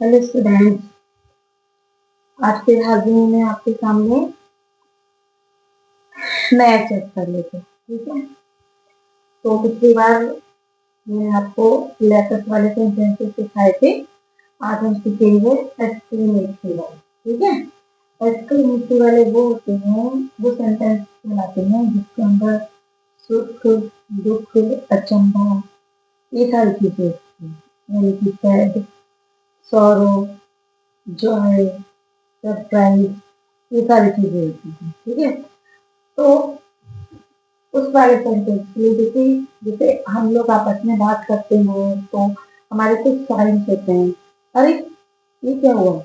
Hello students, आज फिर हाजिर हूँ मैं आपके सामने नया चैप्टर लेके। ठीक है, तो पिछली बार मैंने आपको लेटर्स वाले सेंटेंसेस सिखाए थे। आज हम सीखेंगे एक्सक्लेमेटरी वाले। ठीक है, एक्सक्लेमेटरी वाले वो होते हैं, वो सेंटेंस बनाते हैं जिसके अंदर सुख, दुख, अचंभा ये सारी चीजें होती हैं, यानी कि सैड, सॉरो, जॉय, सरप्राइज ये सारी चीजें होती हैं। ठीक है, तो उस वाले सेंटेंस के लिए जैसे जैसे हम लोग आपस में बात करते हैं तो हमारे कुछ साइंस होते हैं। अरे ये क्या हुआ,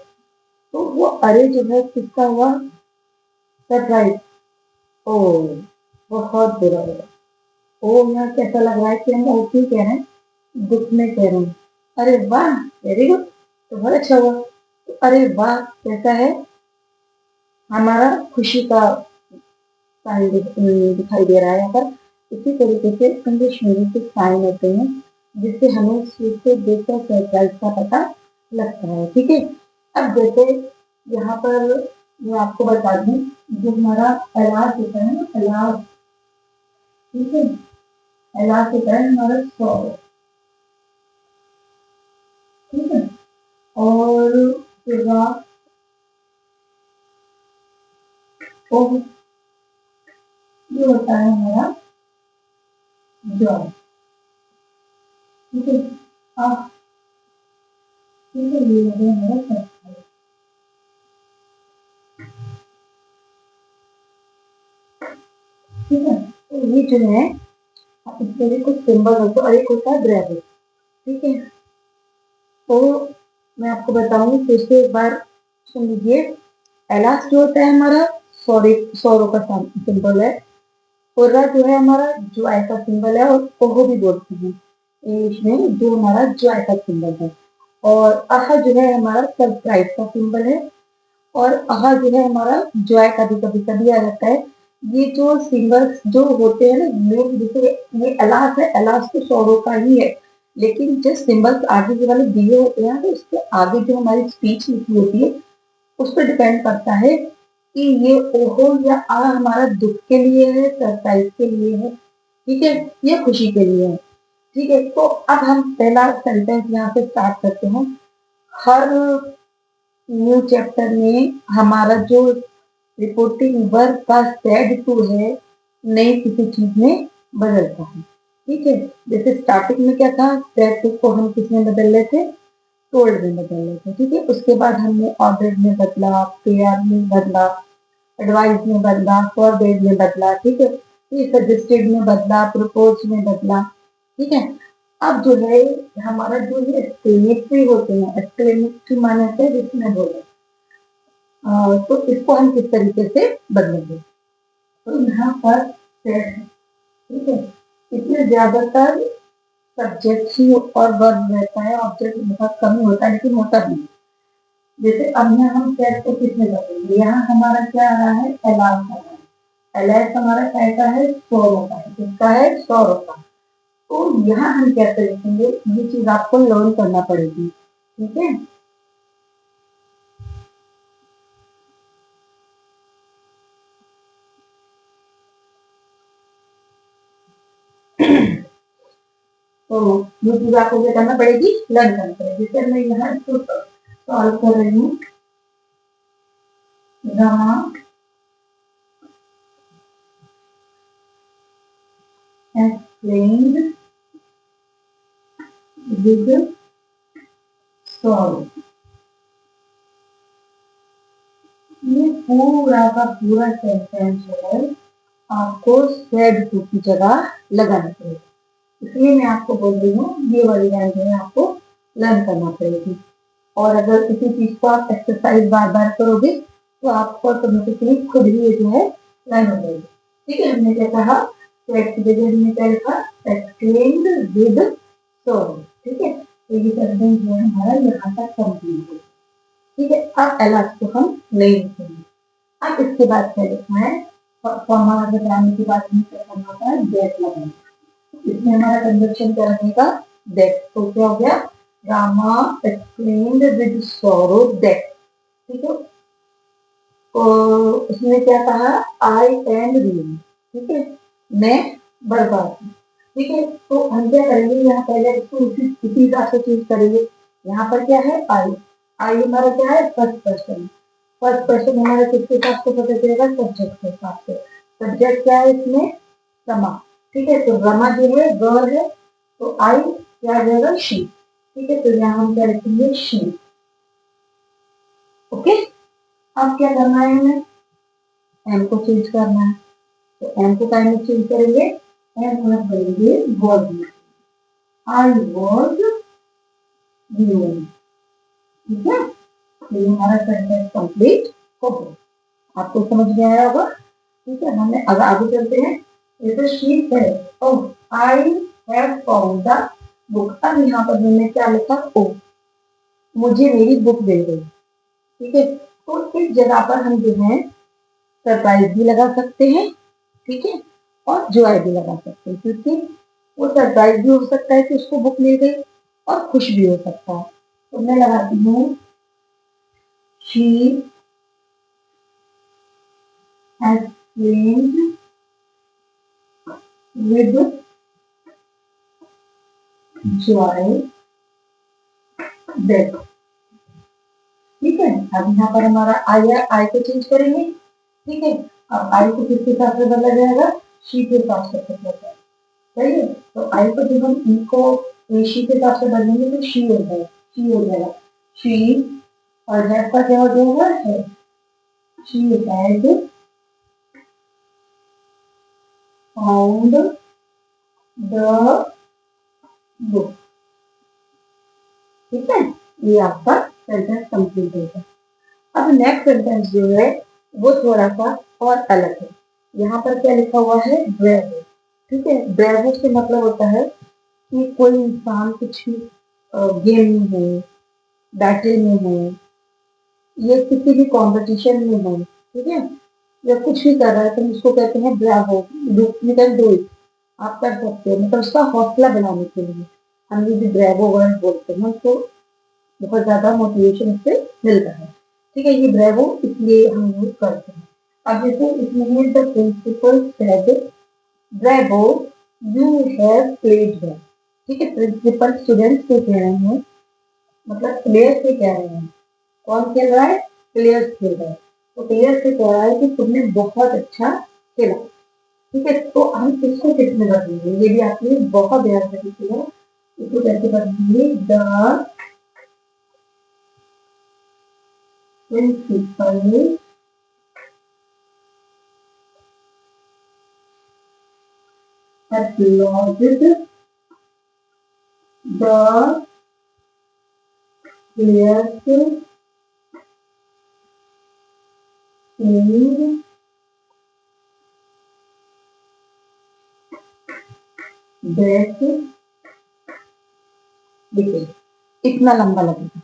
तो वो अरे जो है किसका हुआ, सरप्राइज। ओ बहुत बुरा हुआ। ओ यहाँ कैसा लग रहा है कि हम ओके कह रहे हैं, दुख में कह रहे हैं। अरे वाह, वेरी गुड, तो बहुत अच्छा हुआ। तो अरे वाह कैसा है, हमारा खुशी का साइन दिखाई दे रहा है यहाँ पर। इसी तरीके से इंग्लिश में भी कुछ साइन होते हैं जिससे हमें चीज को देखकर सरप्राइज का पता लगता है। ठीक है, अब जैसे यहाँ पर मैं आपको बता दूं, जो हमारा एलास होता है ना, एलास, ठीक है, एलास होता है हमारा सौ। ठीक है, और फिर ये होता है हमारा जॉय। ठीक है, अब ठीक है, ये हो गया हमारा सरप्राइज। ठीक है, तो ये जो है इसके लिए कुछ सिंबल होते हैं और एक होता है ब्रेविट। ठीक है, तो मैं आपको बताऊं फिर से एक बार सुन लीजिए। एलास जो होता है हमारा सॉरी सौरो का सिंबल है। कोर्रा जो है हमारा जॉय का सिंबल है, और ओहो भी बोलते हैं इंग्लिश में, जो हमारा जॉय का सिंबल है। और अह जो है हमारा सरप्राइज का सिंबल है। और आहा जो है हमारा जॉय का भी कभी कभी आ जाता है। ये जो सिंगल्स जो होते हैं ना, मेन जैसे ये अलास है, अलास तो सौरों का ही है, लेकिन जो सिंबल्स आगे के वाले दिए होते हैं तो उसके आगे जो हमारी स्पीच लिखी होती है उस पर डिपेंड करता है कि ये ओहो या आ हमारा दुख के लिए है, सरप्राइज के लिए है, ठीक है, ये खुशी के लिए है। ठीक है, तो अब हम पहला सेंटेंस यहाँ से स्टार्ट करते हैं। हर न्यू चैप्टर में हमारा जो रिपोर्टिंग वर्ब का सेड टू है नई किसी चीज में बदलता है। ठीक है, जैसे स्टार्टिंग में क्या था, सेड टू को हम किस में बदल रहे थे, टोल्ड में बदल रहे थे। ठीक है, उसके बाद हमने ऑर्डर में बदला, पेयर में बदला, एडवाइस में बदला, फॉरबेड में बदला। ठीक है, फिर सजेस्टेड में बदला, प्रपोज में बदला। ठीक है, अब जो है हमारा जो ये एक्सक्लेमेटरी होते हैं, एक्सक्लेमेटरी माने होते हैं जिसमें बोले, तो इसको हम किस तरीके से बदलेंगे। तो यहाँ पर सेड है। ठीक है, इसमें ज्यादातर सब्जेक्ट ही और वर्ब रहता है, ऑब्जेक्ट बहुत कम ही होता है, लेकिन होता भी है। जैसे अब यहाँ हम सेड को किसमें बदलेंगे, यहाँ हमारा क्या आ रहा है, एलास आ रहा है। एलास हमारा कैसा है, सौरों का है, किसका है, सौरों का। तो यहाँ हम कैसे लिखेंगे, ये चीज आपको लर्न करना पड़ेगी। ठीक है, तो ये चीज आपको क्या करना पड़ेगी, लर्न करना पड़ेगी। जैसे मैं यहाँ इसको सॉल्व कर रही हूँ, रमा explained with sorrow। ये पूरा का पूरा सेंटेंस है आपको सेड टू की जगह लगाना पड़ेगा। इसलिए मैं आपको बोल रही हूँ ये वाली लाइन जो है आपको लर्न करना पड़ेगी। और अगर किसी चीज को आप एक्सरसाइज बार बार करोगे तो आपको ऑटोमेटिकली खुद ही ये जो है लर्न हो जाएगी। ठीक है, हमने क्या कहा, सेड की जगह हमने क्या लिखा, एक्सप्लेन्ड विद सॉरी। ठीक है, तो ये सेंटेंस जो है हमारा यहाँ तक कंप्लीट है। ठीक है, अब एलास को हम नहीं लिखेंगे। अब इसके बाद क्या लिखना है, फॉर्मा लगाने के बाद हमें क्या करना होता है, दैट लगाना। इसमें हमारा कंजक्शन क्या रहेगा, दैट। तो क्या हो गया, Rama explained with sorrow that, ठीक है। उसने क्या कहा, आई एम रियल, ठीक है, मैं बर्बाद हूँ, ठीक है। तो हम क्या करेंगे, यहाँ पहले इसको इसी हिसाब से चेंज करेंगे। यहाँ पर क्या है, आई, आई हमारा क्या है, फर्स्ट पर्सन, फर्स्ट पर्सन हमारा किसके हिसाब से पता चलेगा, सब्जेक्ट के हिसाब से। सब्जेक्ट क्या है इसमें, रमा, ठीक है। तो रमा जो है गर्ल है, तो आई क्या आ जाएगा, शी, ठीक है। तो यहाँ हम क्या लिखेंगे, शी, ओके। अब क्या करना है हमें, एम को चेंज करना है। तो एम को क्या में चेंज करेंगे, एम हम करेंगे वॉज में, आई वॉज ह्यूमन, ठीक है। तो ये हमारा सेंटेंस कंप्लीट हो गया, आपको समझ में आया होगा, ठीक है। हमने अब आगे चलते हैं। जैसे she said, oh I have found the book, अब यहाँ पर हमने क्या लिखा, ओ, मुझे मेरी बुक मिल गई, ठीक है। तो इस जगह पर हम जो है सरप्राइज भी लगा सकते हैं, ठीक है, और जॉय भी लगा सकते हैं, क्योंकि वो सरप्राइज भी हो सकता है कि उसको बुक मिल गई, और खुश भी हो सकता है। तो मैं लगाती हूँ, she explained with joy that, ठीक है। अब यहाँ पर हमारा आई है, आई को चेंज करेंगे, ठीक है। अब आई को किसके साथ में बदला जाएगा, शी के साथ से बदला जाएगा, सही है। तो आई को जब हम ई को शी के साथ से बदलेंगे तो शी हो जाएगा, शी हो जाएगा, शी, और हैव का क्या हो जाएगा, है, she had found the book, ठीक है। ये आपका सेंटेंस कंप्लीट होगा। अब नेक्स्ट सेंटेंस जो है वो थोड़ा सा और अलग है। यहाँ पर क्या लिखा हुआ है, ब्रेवो, ठीक है। ब्रेवो से मतलब होता है कि कोई इंसान कुछ गेम में हो, बैटल में हो, या किसी भी कंपटीशन में हो, ठीक है, या कुछ भी कर रहा है, तो उसको कहते हैं Bravo, you can do it, आप कर सकते हो, मतलब उसका हौसला बनाने के लिए हम ये जो ब्रेवो वर्ड बोलते हैं, उसको बहुत ज्यादा मोटिवेशन से मिलता है, ठीक है। ये ब्रेवो इसलिए हम यूज करते हैं। अब जैसे इसमें the principal said, bravo you have played well, ठीक है। प्रिंसिपल स्टूडेंट से कह रहे हैं, मतलब प्लेयर से कह रहे हैं, कौन खेल रहा है, प्लेयर्स खेल रहा है। तो प्लेयर से कह रहा है कि तुमने बहुत अच्छा खेला, ठीक है। तो हम इसको किसमें बदलेंगे, ये भी आपने बहुत ध्यान से सीखना, इसको कैसे बदलेंगे, the principal applauded the players playing that wicket, इतना लंबा लगेगा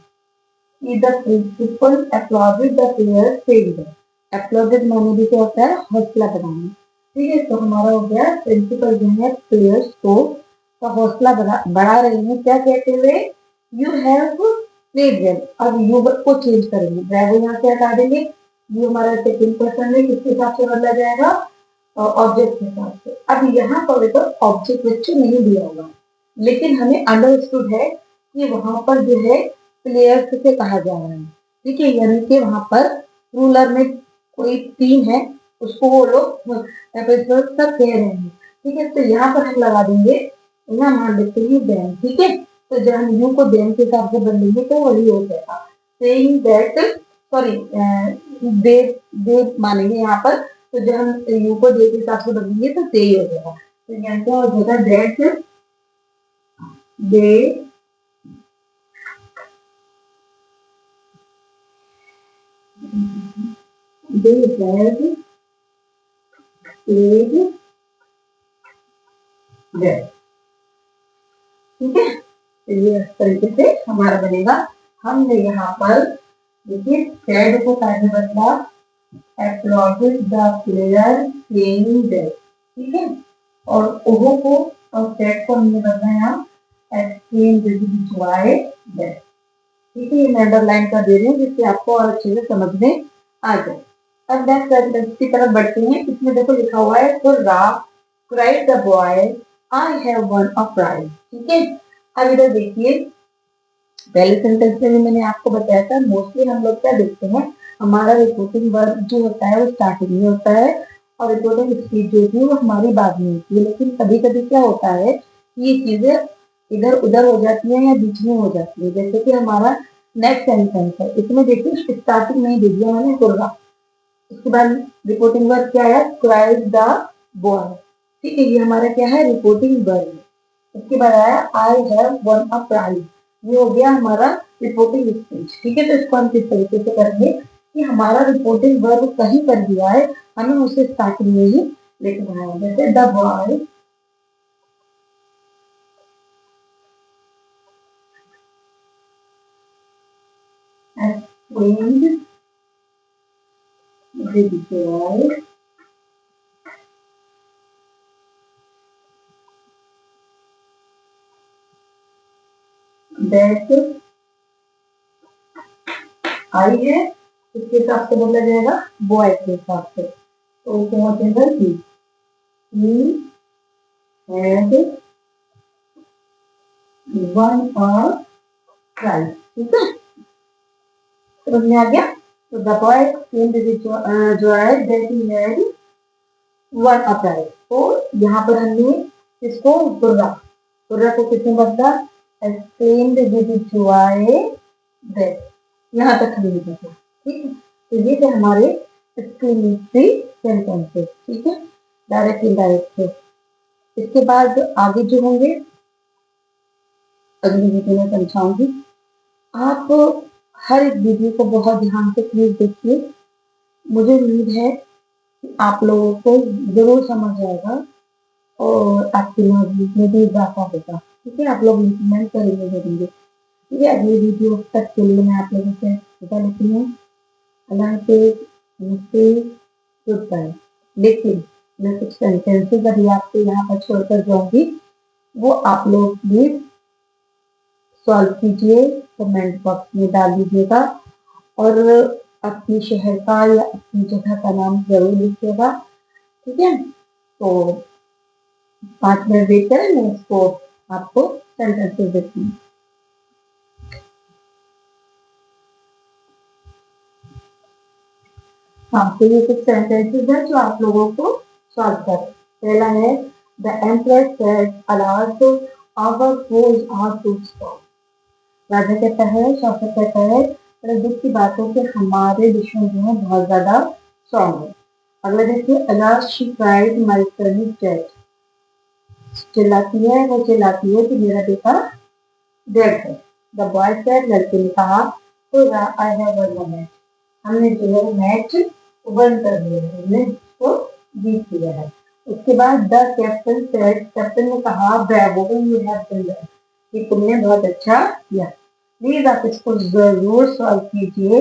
कि the principal applauded the players playing that, applauded माने भी क्या होता है, हौसला बढ़ाना, ठीक है। तो हमारा हो गया, प्रिंसिपल जो है प्लेयर्स को का हौसला बढ़ा रहे हैं, क्या कहते हुए, यू हैव प्लेड वेल। अब यू को चेंज करेंगे, ब्रेवो यहाँ से हटा देंगे, यू हमारा सेकंड पर्सन है, किसके हिसाब से बदला जाएगा, ऑब्जेक्ट के हिसाब से। अब यहाँ पर देखो ऑब्जेक्ट बच्चे नहीं दिया होगा, लेकिन हमें अंडरस्टूड है कि वहां पर जो है प्लेयर्स से कहा जा रहा है, ठीक है। यानी कि वहां पर रूलर में कोई टीम है, उसको वो लोग सब कह रहे हैं, ठीक है। तो यहाँ पर हम लगा देंगे, यहाँ मान लेते हैं देन, ठीक है। तो जब हम यू को देन के हिसाब से बदलेंगे तो वही हो जाएगा, सेइंग दैट, सॉरी, दे दे मानेंगे यहाँ पर। तो जब हम यू को दे के हिसाब से बदलेंगे तो दे ही हो जाएगा। तो यहाँ क्या हो जाएगा, that they they had played well, ठीक है। तो ये इस तरीके से हमारा बनेगा। हमने यहाँ पर देखिए सैड को कैसे बदला, applauded the player playing well, ठीक है। और ओहो को और सैड को हमने बदला यहाँ एक्सप्लेन विद वाई दैट। ठीक है, ये मैं अंडरलाइन कर दे रही हूँ जिससे आपको और अच्छे से समझ में आ जाए। अब नेक्स्ट सेंटेंस की तरफ बढ़ते हैं। इसमें देखो लिखा हुआ है खुर्रा cried the boy I have won a prize. ठीक है, अब इधर देखिए, पहले सेंटेंस में भी मैंने आपको बताया था मोस्टली हम लोग क्या देखते हैं, हमारा रिपोर्टिंग वर्ब जो होता है वो स्टार्टिंग में होता है और रिपोर्टिंग स्पीच जो होती है वो हमारी बाद में होती है। लेकिन कभी कभी क्या होता है कि ये चीजें इधर उधर हो जाती है या बीच में हो जाती है। जैसे कि हमारा नेक्स्ट सेंटेंस है, इसमें देखिए स्टार्टिंग में ही दे दिया मैंने कुर्रा, उसके बाद रिपोर्टिंग वर्ब क्या है, क्राइड द बॉय। ठीक है, ये हमारा क्या है, रिपोर्टिंग वर्ब। उसके बाद आया I have won a prize, ये हो गया हमारा रिपोर्टिंग स्पीच। ठीक है, तो इसको हम किस तरीके से करेंगे कि हमारा रिपोर्टिंग वर्ब कहीं पर दिया है, हमें उसे स्टार्टिंग में ही लिखना है। जैसे the boy explained with joy that आई है, इसके हिसाब से बोला जाएगा बॉय के हिसाब से, तो क्या हो जाएगा he had won a prize. ठीक है, समझ में आ गया। तो the boy explained with joy that he had won a prize. तो यहाँ पर हमने इसको गुर्रा, गुर्रा को किसने बदला, एक्सप्लेन्ड विद जॉय दैट, यहाँ तक हमने बदला। ठीक है, तो ये थे हमारे एक्सक्लेमेटरी सेंटेंसेस। ठीक है, डायरेक्ट इनडायरेक्ट से। इसके बाद आगे जो होंगे अगली वीडियो में समझाऊंगी। आप हर एक वीडियो को बहुत ध्यान से प्लीज देखिए, मुझे उम्मीद है कि आप लोगों को जरूर समझ आएगा और आपकी नॉलेज में भी इजाफा होगा। ठीक है, आप लोग इम्प्लीमेंट करेंगे जरूर। ठीक है, अगली वीडियो तक के लिए मैं आप लोगों से विदा लेती हूँ। अल्लाह हाफिज़, नमस्ते, गुड बाय। लेकिन मैं कुछ सेंटेंसेस अभी आपको यहाँ पर छोड़कर जाऊंगी, वो आप लोग प्लीज सॉल्व कीजिए, कमेंट बॉक्स में डाल दीजिएगा और अपनी शहर का या अपनी जगह का नाम जरूर लिखिएगा। ठीक है, तो 5 मिनट वेट करें, मैं इसको आपको सेंटेंसेस देती हूँ। हाँ, तो ये कुछ सेंटेंसेस हैं जो आप लोगों को सॉल्व करें। पहला है the empress said aloud to our fools are to stop. राजा कहता है, शासक कहता है, बड़े दुख की बात है कि हमारे दुश्मन जो है बहुत ज्यादा स्ट्रॉन्ग है। अगला देखिए, alas she cried my son is dead. चिल्लाती है, वो चिल्लाती है कि मेरा बेटा डेड है। द बॉय सेड, लड़के ने कहा, तो आई हैव वन द मैच, हमने जो है मैच वन कर लिया है, हमने इसको जीत लिया है। उसके बाद द कैप्टन सेड, कैप्टन ने कहा, bravo you have done that, कि तुमने बहुत अच्छा किया। प्लीज आप इसको जरूर सॉल्व कीजिए,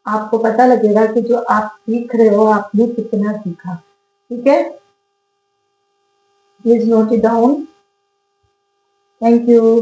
आपको पता लगेगा कि जो आप सीख रहे हो आपने कितना सीखा। ठीक है, please note it down. Thank you.